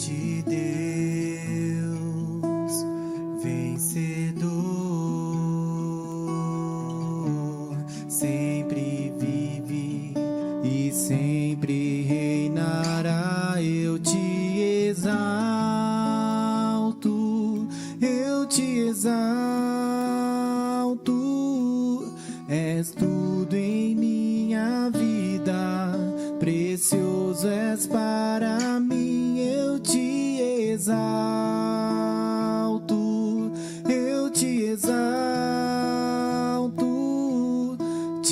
de Deus, vencedor, sempre vive e sempre reinará. Eu te exalto, eu te exalto, és tudo em minha vida, precioso és para mim. Eu te exalto, eu te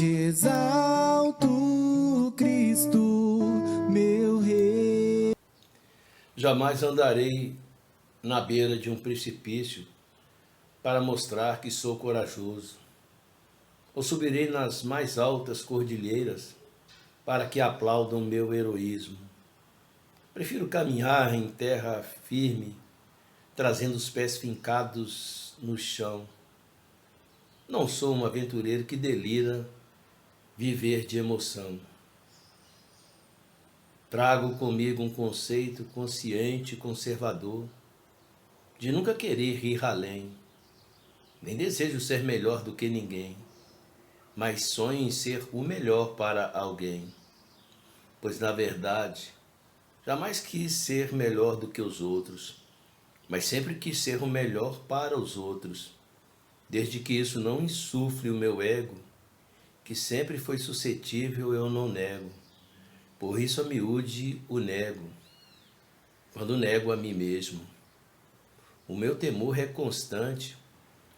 exalto, Cristo, meu Rei. Jamais andarei na beira de um precipício para mostrar que sou corajoso, ou subirei nas mais altas cordilheiras para que aplaudam meu heroísmo. Prefiro caminhar em terra firme, trazendo os pés fincados no chão. Não sou um aventureiro que delira viver de emoção. Trago comigo um conceito consciente e conservador de nunca querer ir além. Nem desejo ser melhor do que ninguém, mas sonho em ser o melhor para alguém. Pois, na verdade, jamais quis ser melhor do que os outros, mas sempre quis ser o melhor para os outros, desde que isso não insufle o meu ego, que sempre foi suscetível, eu não nego. Por isso a miúde o nego, quando nego a mim mesmo. O meu temor é constante,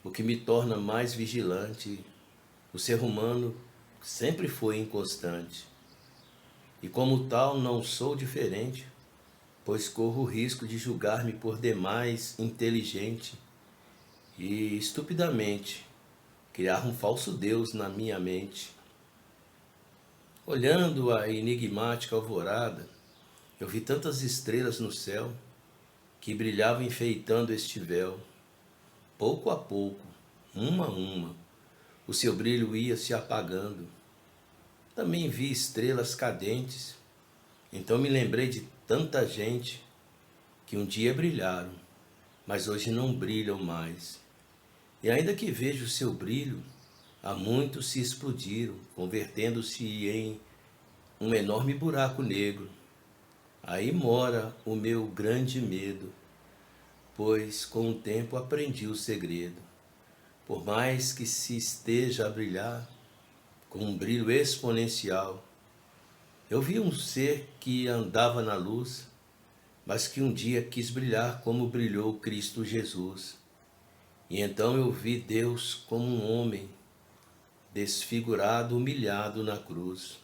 o que me torna mais vigilante. O ser humano sempre foi inconstante, e como tal não sou diferente, pois corro o risco de julgar-me por demais inteligente e estupidamente criar um falso Deus na minha mente. Olhando a enigmática alvorada, eu vi tantas estrelas no céu que brilhavam enfeitando este véu. Pouco a pouco, uma a uma, o seu brilho ia se apagando. Também vi estrelas cadentes, então me lembrei de tanta gente que um dia brilharam, mas hoje não brilham mais. E ainda que vejo o seu brilho, há muitos se explodiram, convertendo-se em um enorme buraco negro. Aí mora o meu grande medo, pois com o tempo aprendi o segredo. Por mais que se esteja a brilhar com um brilho exponencial, eu vi um ser que andava na luz, mas que um dia quis brilhar como brilhou Cristo Jesus. E então eu vi Deus como um homem, desfigurado, humilhado na cruz.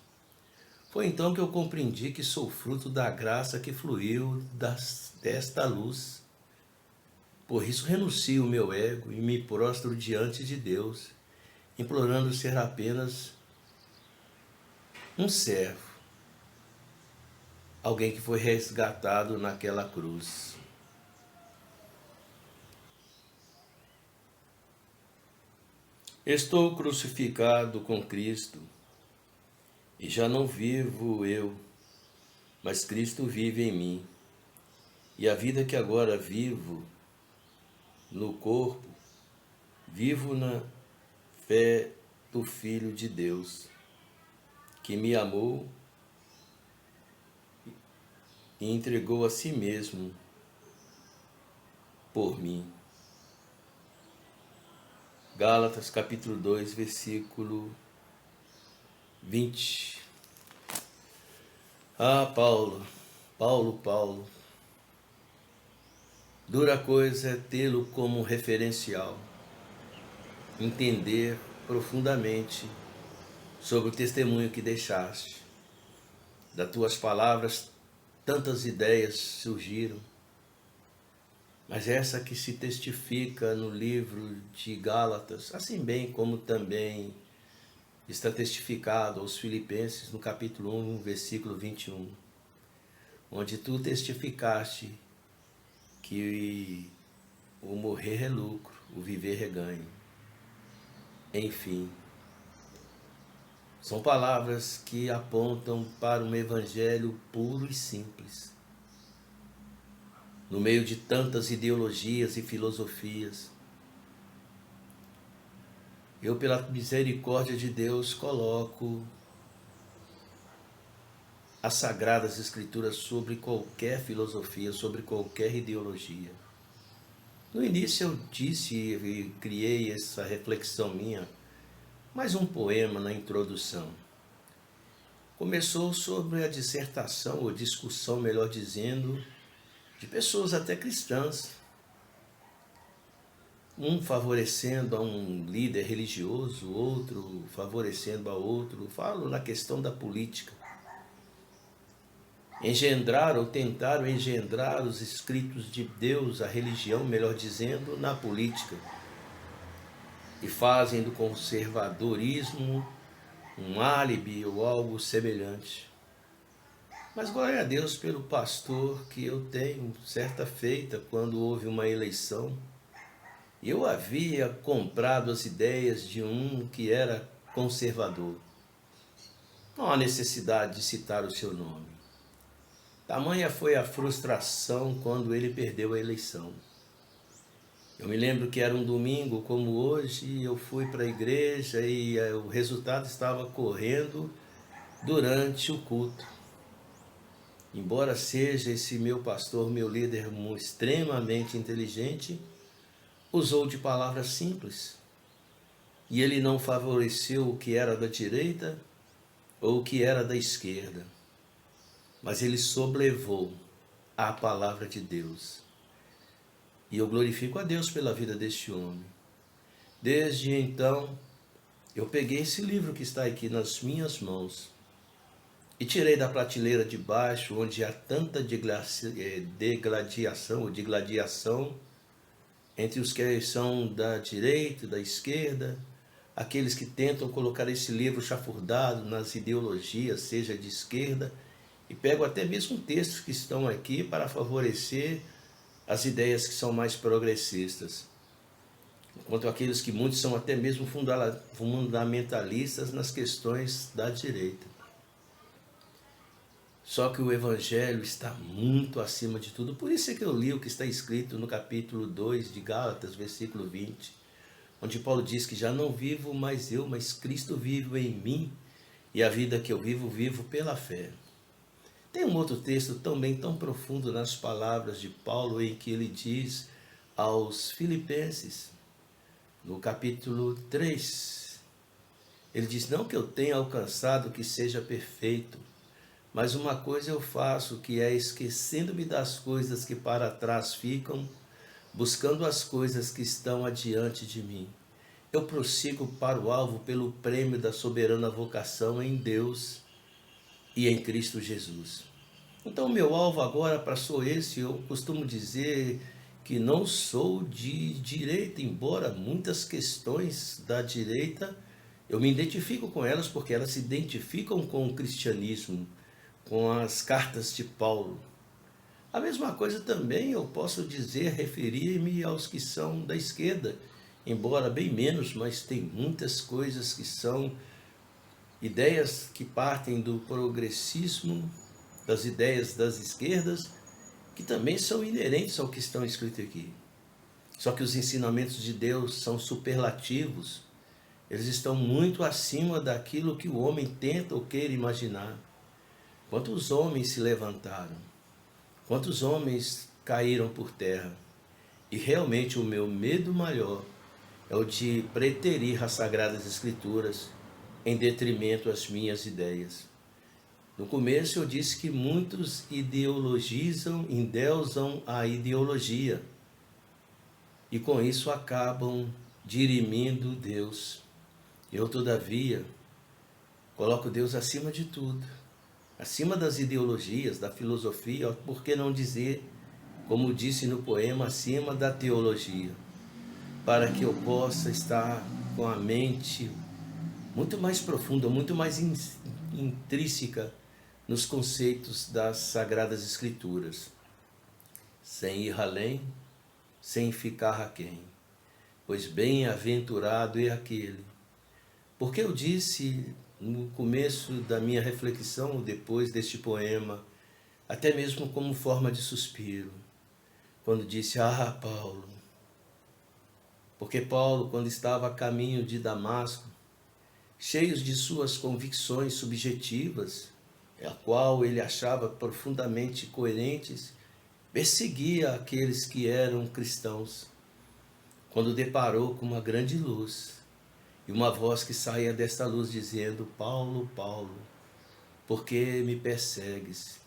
Foi então que eu compreendi que sou fruto da graça que fluiu desta luz. Por isso renuncio o meu ego e me prostro diante de Deus, implorando ser apenas um servo, alguém que foi resgatado naquela cruz. Estou crucificado com Cristo e já não vivo eu, mas Cristo vive em mim. E a vida que agora vivo no corpo, vivo na fé do Filho de Deus, que me amou e entregou a si mesmo por mim. Gálatas capítulo 2, versículo 20. Ah, Paulo. Dura coisa é tê-lo como referencial, entender profundamente sobre o testemunho que deixaste. Das tuas palavras, tantas ideias surgiram, mas essa que se testifica no livro de Gálatas, assim bem como também está testificado aos Filipenses no capítulo 1, versículo 21, onde tu testificaste que o morrer é lucro, o viver é ganho. Enfim, são palavras que apontam para um evangelho puro e simples. no meio de tantas ideologias e filosofias. Eu, pela misericórdia de Deus, coloco as Sagradas Escrituras sobre qualquer filosofia, sobre qualquer ideologia. No início eu disse e criei essa reflexão minha, mais um poema na introdução. Começou sobre a dissertação, ou discussão, melhor dizendo, de pessoas até cristãs, um favorecendo a um líder religioso, outro favorecendo a outro. Falo na questão da política. Engendraram ou tentaram engendrar os escritos de Deus, a religião, melhor dizendo, na política. E fazem do conservadorismo um álibi ou algo semelhante. Mas glória a Deus pelo pastor que eu tenho, certa feita, quando houve uma eleição. Eu havia comprado as ideias de um que era conservador. Não há necessidade de citar o seu nome. Tamanha foi a frustração quando ele perdeu a eleição. Eu me lembro que era um domingo como hoje, e eu fui para a igreja e o resultado estava correndo durante o culto. Embora seja esse meu pastor, meu líder, extremamente inteligente, usou de palavras simples. E ele não favoreceu o que era da direita ou o que era da esquerda, mas ele sobrelevou a palavra de Deus. E eu glorifico a Deus pela vida deste homem. Desde então, eu peguei esse livro que está aqui nas minhas mãos e tirei da prateleira de baixo, onde há tanta digladiação entre os que são da direita, da esquerda, aqueles que tentam colocar esse livro chafurdado nas ideologias, seja de esquerda, e pego até mesmo textos que estão aqui para favorecer as ideias que são mais progressistas, enquanto aqueles que muitos são até mesmo fundamentalistas nas questões da direita. Só que o Evangelho está muito acima de tudo. Por isso é que eu li o que está escrito no capítulo 2 de Gálatas, versículo 20, onde Paulo diz que já não vivo mais eu, mas Cristo vive em mim, e a vida que eu vivo, vivo pela fé. Tem um outro texto também tão profundo nas palavras de Paulo, em que ele diz aos Filipenses, no capítulo 3, ele diz: não que eu tenha alcançado que seja perfeito, mas uma coisa eu faço, que é esquecendo-me das coisas que para trás ficam, buscando as coisas que estão adiante de mim. Eu prossigo para o alvo pelo prêmio da soberana vocação em Deus e em Cristo Jesus. Então, meu alvo agora passou esse. Eu costumo dizer que não sou de direita, embora muitas questões da direita eu me identifico com elas, porque elas se identificam com o cristianismo, com as cartas de Paulo. A mesma coisa também eu posso dizer, referir-me aos que são da esquerda, embora bem menos, mas tem muitas coisas que são ideias que partem do progressismo, das ideias das esquerdas, que também são inerentes ao que estão escrito aqui. Só que os ensinamentos de Deus são superlativos, eles estão muito acima daquilo que o homem tenta ou queira imaginar. Quantos homens se levantaram, quantos homens caíram por terra, e realmente o meu medo maior é o de preterir as Sagradas Escrituras em detrimento às minhas ideias. No começo eu disse que muitos ideologizam, endeusam a ideologia, e com isso acabam dirimindo Deus. Eu, todavia, coloco Deus acima de tudo, acima das ideologias, da filosofia, por que não dizer, como disse no poema, acima da teologia, para que eu possa estar com a mente muito mais profunda, muito mais intrínseca nos conceitos das Sagradas Escrituras, sem ir além, sem ficar aquém, pois bem-aventurado é aquele. Porque eu disse no começo da minha reflexão, depois deste poema, até mesmo como forma de suspiro, quando disse: "Ah, Paulo", porque Paulo, quando estava a caminho de Damasco, cheio de suas convicções subjetivas, a qual ele achava profundamente coerentes, perseguia aqueles que eram cristãos, quando deparou com uma grande luz e uma voz que saía desta luz dizendo: "Paulo, Paulo, por que me persegues?"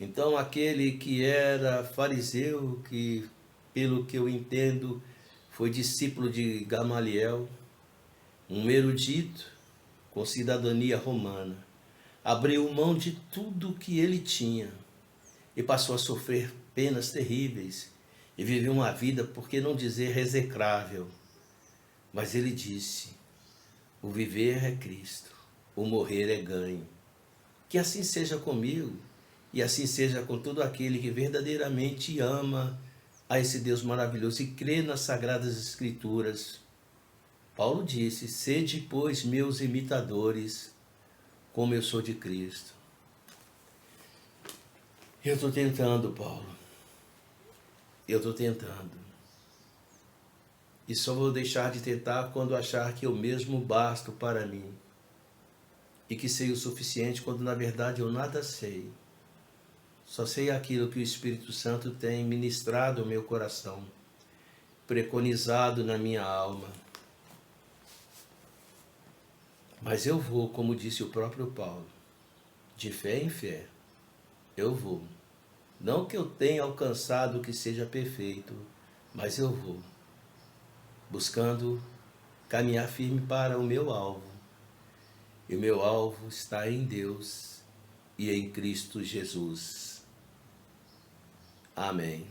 Então aquele que era fariseu, que pelo que eu entendo foi discípulo de Gamaliel, um erudito com cidadania romana, abriu mão de tudo o que ele tinha e passou a sofrer penas terríveis e viveu uma vida, por que não dizer, execrável. Mas ele disse: "O viver é Cristo, o morrer é ganho." Que assim seja comigo e assim seja com todo aquele que verdadeiramente ama a esse Deus maravilhoso e crê nas Sagradas Escrituras. Paulo disse: "Sede, pois, meus imitadores, como eu sou de Cristo." Eu estou tentando, Paulo. Eu estou tentando. E só vou deixar de tentar quando achar que eu mesmo basto para mim. E que sei o suficiente quando na verdade eu nada sei. Só sei aquilo que o Espírito Santo tem ministrado ao meu coração, preconizado na minha alma. Mas eu vou, como disse o próprio Paulo, de fé em fé. Eu vou. Não que eu tenha alcançado o que seja perfeito, mas eu vou, buscando caminhar firme para o meu alvo. E o meu alvo está em Deus e em Cristo Jesus. Amém.